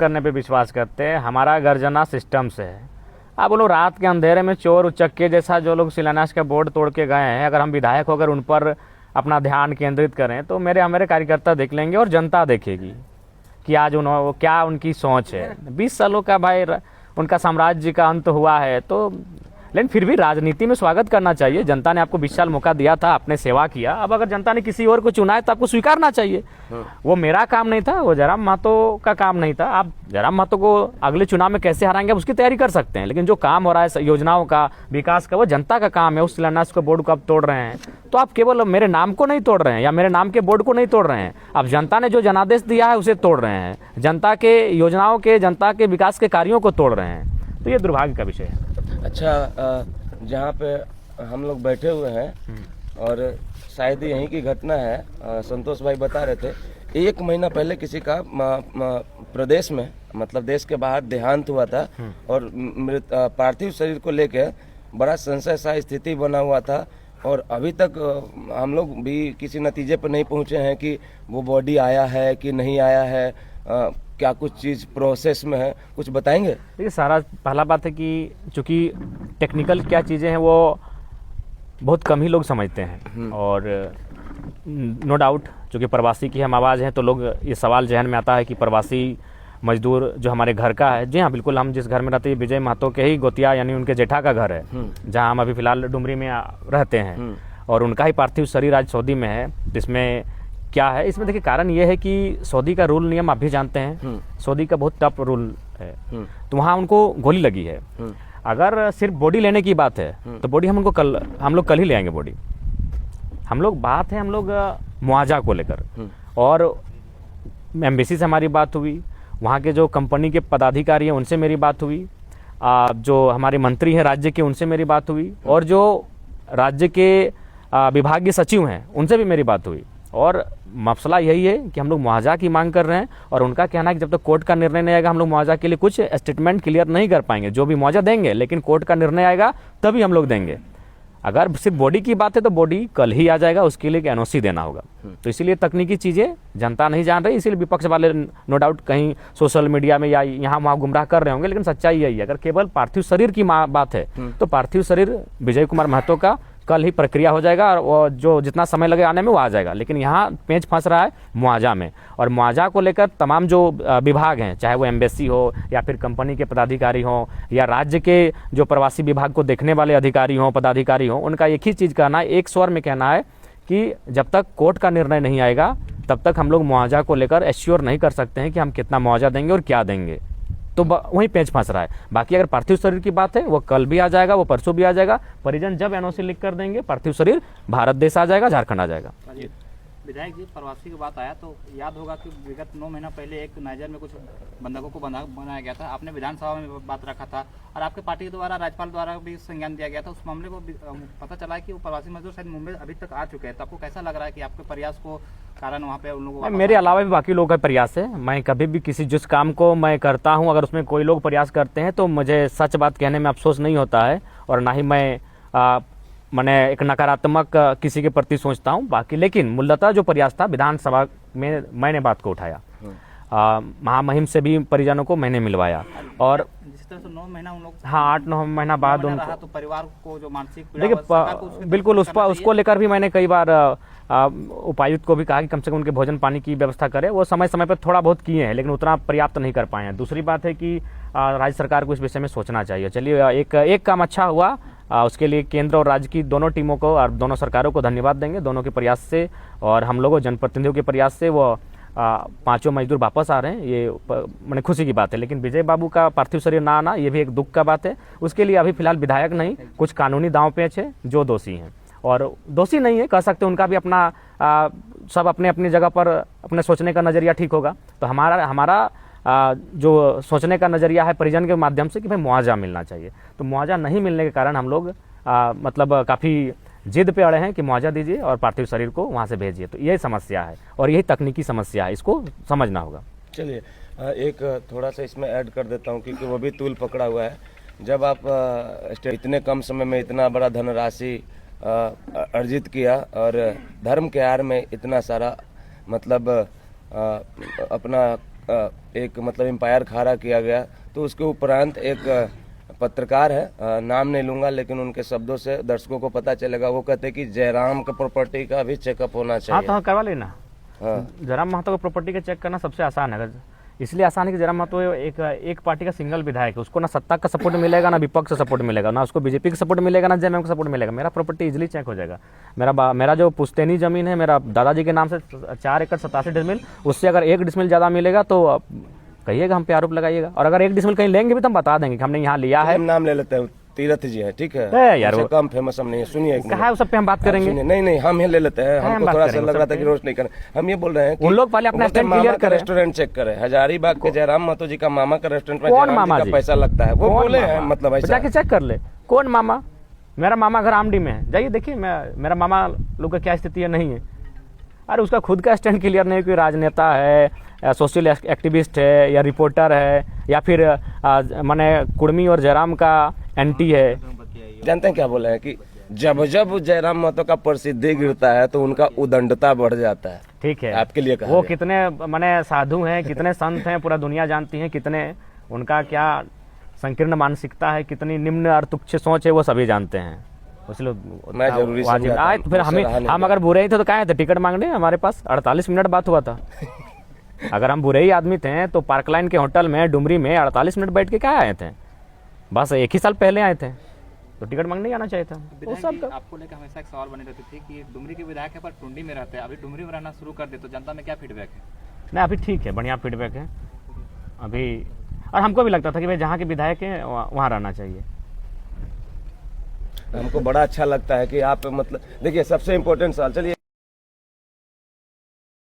करने पे विश्वास करते हैं। हमारा गर्जना सिस्टम से है। आप बोलो रात के अंधेरे में चोर उचक्के जैसा जो लोग शिलान्यास का बोर्ड तोड़ के गए हैं, अगर हम विधायक होकर उन पर अपना ध्यान केंद्रित करें तो हमारे कार्यकर्ता देख लेंगे और जनता देखेगी कि आज उन्होंने क्या उनकी सोच है। 20 सालों का भाई उनका साम्राज्य का अंत हुआ है, तो लेकिन फिर भी राजनीति में स्वागत करना चाहिए। जनता ने आपको 20 साल मौका दिया था, आपने सेवा किया। अब अगर जनता ने किसी और को चुना है तो आपको स्वीकारना चाहिए। वो मेरा काम नहीं था, वो जयराम महतो का काम नहीं था। आप जयराम महतो को अगले चुनाव में कैसे हराएंगे, उसकी तैयारी कर सकते हैं, लेकिन जो काम हो रहा है योजनाओं का, विकास का, वो जनता का काम है। उस शिलान्यास को बोर्ड को आप तोड़ रहे हैं तो आप केवल मेरे नाम को नहीं तोड़ रहे हैं या मेरे नाम के बोर्ड को नहीं तोड़ रहे हैं, आप जनता ने जो जनादेश दिया है उसे तोड़ रहे हैं, जनता के योजनाओं के, जनता के विकास के कार्यों को तोड़ रहे हैं। तो ये दुर्भाग्य का विषय है। अच्छा, जहाँ पे हम लोग बैठे हुए हैं और शायद यहीं की घटना है, संतोष भाई बता रहे थे 1 महीना पहले किसी का प्रदेश में, मतलब देश के बाहर देहांत हुआ था और पार्थिव शरीर को लेके बड़ा संशय सा स्थिति बना हुआ था और अभी तक हम लोग भी किसी नतीजे पर नहीं पहुंचे हैं कि वो बॉडी आया है कि नहीं आया है, क्या कुछ चीज़ प्रोसेस में है, कुछ बताएंगे? देखिए, सारा पहला बात है कि चूँकि टेक्निकल क्या चीज़ें हैं वो बहुत कम ही लोग समझते हैं और नो डाउट चूँकि प्रवासी की हम आवाज़ हैं तो लोग ये सवाल जहन में आता है कि प्रवासी मजदूर जो हमारे घर का है। जी हाँ, बिल्कुल, हम जिस घर में रहते हैं विजय महतो के ही गोतिया यानी उनके जेठा का घर है, जहाँ हम अभी फिलहाल डुमरी में रहते हैं और उनका ही पार्थिव शरीर आज सऊदी में है। इसमें क्या है, इसमें देखिए कारण ये है कि सऊदी का रूल नियम आप भी जानते हैं, सऊदी का बहुत टफ रूल है, तो वहाँ उनको गोली लगी है। अगर सिर्फ बॉडी लेने की बात है तो बॉडी हम लोग कल ही ले आएंगे बॉडी। हम लोग मुआवजा को लेकर और एम्बेसी से हमारी बात हुई, वहाँ के जो कंपनी के पदाधिकारी हैं उनसे मेरी बात हुई, जो हमारे मंत्री हैं राज्य के उनसे मेरी बात हुई और जो राज्य के विभागीय सचिव हैं उनसे भी मेरी बात हुई। और मसला यही है कि हम लोग मुआवजा की मांग कर रहे हैं और उनका कहना है कि जब तक कोर्ट का निर्णय नहीं आएगा हम लोग मुआवजा के लिए कुछ स्टेटमेंट क्लियर नहीं कर पाएंगे। जो भी मुआवजा देंगे, लेकिन कोर्ट का निर्णय आएगा तभी हम लोग देंगे। अगर सिर्फ बॉडी की बात है तो बॉडी कल ही आ जाएगा, उसके लिए एनओसी देना होगा। तो इसीलिए तकनीकी चीज़ें जनता नहीं जान रही, इसीलिए विपक्ष वाले नो डाउट कहीं सोशल मीडिया में या यहाँ वहाँ गुमराह कर रहे होंगे, लेकिन सच्चाई यही है। अगर केवल पार्थिव शरीर की बात है तो पार्थिव शरीर विजय कुमार महतो का कल ही प्रक्रिया हो जाएगा और जो जितना समय लगे आने में वो आ जाएगा। लेकिन यहाँ पेंच फंस रहा है मुआवजा में, और मुआवजा को लेकर तमाम जो विभाग हैं, चाहे वो एम्बेसी हो या फिर कंपनी के पदाधिकारी हों या राज्य के जो प्रवासी विभाग को देखने वाले अधिकारी हों, पदाधिकारी हों, उनका एक ही चीज़ कहना है, एक स्वर में कहना है कि जब तक कोर्ट का निर्णय नहीं आएगा तब तक हम लोग मुआवजा को लेकर एश्योर नहीं कर सकते हैं कि हम कितना मुआवजा देंगे और क्या देंगे। तो वहीं पेंच फंस रहा है। बाकी अगर पार्थिव शरीर की बात है वो कल भी आ जाएगा, वो परसों भी आ जाएगा। परिजन जब एनओसी लिख कर देंगे पार्थिव शरीर भारत देश आ जाएगा, झारखंड आ जाएगा। विधायक जी, प्रवासी की बात आया तो याद होगा कि विगत 9 महीना पहले एक नाइजर में कुछ बंधकों को बनाया गया था, आपने विधानसभा में बात रखा था और आपके पार्टी के द्वारा, राज्यपाल द्वारा भी संज्ञान दिया गया था। उस मामले को पता चला है कि वो प्रवासी मजदूर शायद मुंबई अभी तक आ चुके हैं, तो आपको कैसा लग रहा है कि आपके प्रयास को कारण वहाँ पे उन लोगों? मेरे अलावा भी बाकी लोगों का प्रयास है। मैं कभी भी जिस काम को मैं करता हूँ अगर उसमें कोई लोग प्रयास करते हैं तो मुझे सच बात कहने में अफसोस नहीं होता है और ना ही मैंने एक नकारात्मक किसी के प्रति सोचता हूँ। बाकी लेकिन मूलतः जो प्रयास था विधानसभा में मैंने बात को उठाया, महामहिम से भी परिजनों को मैंने मिलवाया और जिस तरह से 9 महीना उन लोग, हाँ 8-9 महीना बाद उनको, तो परिवार को जो मानसिक देखिए बिल्कुल उसको लेकर भी मैंने कई बार उपायुक्त को भी कहा कि कम से कम उनके भोजन पानी की व्यवस्था करें। वो समय समय पर थोड़ा बहुत किए हैं लेकिन उतना पर्याप्त नहीं कर पाए हैं। दूसरी बात है कि राज्य सरकार को इस विषय में सोचना चाहिए। चलिए एक काम अच्छा हुआ, उसके लिए केंद्र और राज्य की दोनों टीमों को और दोनों सरकारों को धन्यवाद देंगे। दोनों के प्रयास से और हम लोगों जनप्रतिनिधियों के प्रयास से वो 5 मजदूर वापस आ रहे हैं, ये मैंने खुशी की बात है। लेकिन विजय बाबू का पार्थिव शरीर ना आना ये भी एक दुख का बात है। उसके लिए अभी फिलहाल विधायक नहीं, कुछ कानूनी दांव पेच है जो दोषी हैं और दोषी नहीं है कह सकते, उनका भी अपना सब अपने अपनी जगह पर अपने सोचने का नज़रिया ठीक होगा। तो हमारा जो सोचने का नज़रिया है परिजन के माध्यम से कि भाई मुआवजा मिलना चाहिए। तो मुआवजा नहीं मिलने के कारण हम लोग मतलब काफ़ी जिद पे अड़े हैं कि मुआवजा दीजिए और पार्थिव शरीर को वहाँ से भेजिए। तो यही समस्या है और यही तकनीकी समस्या है, इसको समझना होगा। चलिए एक थोड़ा सा इसमें ऐड कर देता हूँ क्योंकि वो भी तूल पकड़ा हुआ है। जब आप इतने कम समय में इतना बड़ा धनराशि अर्जित किया और धर्म के आड़ में इतना सारा मतलब अपना एक मतलब एम्पायर खड़ा किया गया। तो उसके उपरांत एक पत्रकार है, नाम नहीं लूंगा, लेकिन उनके शब्दों से दर्शकों को पता चलेगा। वो कहते हैं कि जयराम का प्रॉपर्टी का भी चेकअप होना हाँ चाहिए। तो करवा लेना। हाँ। जयराम महतो का प्रॉपर्टी का चेक करना सबसे आसान है। इसलिए आसान है कि जयराम महतो एक पार्टी का सिंगल विधायक है, उसको ना सत्ता का सपोर्ट मिलेगा, ना विपक्ष का सपोर्ट मिलेगा, ना उसको बीजेपी का सपोर्ट मिलेगा, ना जेएमएम का सपोर्ट मिलेगा। मेरा प्रॉपर्टी इजीली चेक हो जाएगा। मेरा जो पुश्तैनी जमीन है, मेरा दादाजी के नाम से 4 एकड़ 87 डिसमिल, उससे अगर 1 डिसमिल ज़्यादा मिलेगा तो कहिएगा, हम पे आरोप लगाइएगा। और अगर 1 डिसमिल कहीं लेंगे भी तो हम बता देंगे कि हमने यहाँ लिया है। हम नाम ले लेते हैं, तीरथ जी है, ठीक है यार, उससे कम फेमस हम नहीं है। सुनिए कहा है, उस सब पे हम बात करेंगे। नहीं हम ही ले लेते हैं। हम हमको बात थोड़ा सा करेंगे लग रहा सब था कि रोस्ट नहीं करें। हम ये बोल रहे हैं कि उन लोग पहले अपना स्टैंड क्लियर करें। रेस्टोरेंट चेक करें। हजारीबाग के जयराम महतो जी का मामा का रेस्टोरेंट में कौन जयराम मामा जी जी? का पैसा लगता है, वो कौन बोले हैं, मामा? मतलब ऐसा जाके चेक कर ले कौन मामा। मेरा मामा घर आमडी में है, जाइए देखिए मेरा मामा लोग का क्या स्थिति है, नहीं है। अरे उसका खुद का स्टैंड क्लियर नहीं, कोई राजनेता है, सोशल एक्टिविस्ट है, या रिपोर्टर है, या फिर माने कुर्मी और जयराम का एंटी है। जानते हैं क्या बोले हैं कि जब जब जयराम महतो का प्रसिद्धि गिरता है तो उनका उदंडता बढ़ जाता है। ठीक है, आपके लिए कहा वो गया। कितने माने साधु हैं, कितने संत हैं, पूरा दुनिया जानती है, कितने उनका क्या संकीर्ण मानसिकता है, कितनी निम्न और तुच्छ सोच है, वो सभी जानते हैं। इसलिए मैं जरूरी वाजिब समझा आए था, तो फिर मुझसे रहा नहीं हम गया। अगर बुरे ही थे तो कहाँ थे टिकट मांगने? हमारे पास 48 मिनट बात हुआ था। अगर हम बुरे ही आदमी थे तो पार्क लाइन के होटल में डुमरी में 48 मिनट बैठ के क्या आए थे? बस 1 ही साल पहले आए थे, तो टिकट मांगने ही आना चाहिए था। वो विधायक सब जी, आपको लेकर हमेशा एक सवाल बने रहती थी कि डुमरी के विधायक है पर टुंडी में रहते हैं, अभी डुमरी में रहना शुरू कर दे तो जनता में क्या फीडबैक है? नहीं, अभी ठीक है, बढ़िया फीडबैक है अभी। और हमको भी लगता था कि भाई जहाँ के विधायक हैं वहाँ रहना चाहिए। हमको बड़ा अच्छा लगता है कि आप मतलब देखिए, सबसे इम्पोर्टेंट सवाल, चलिए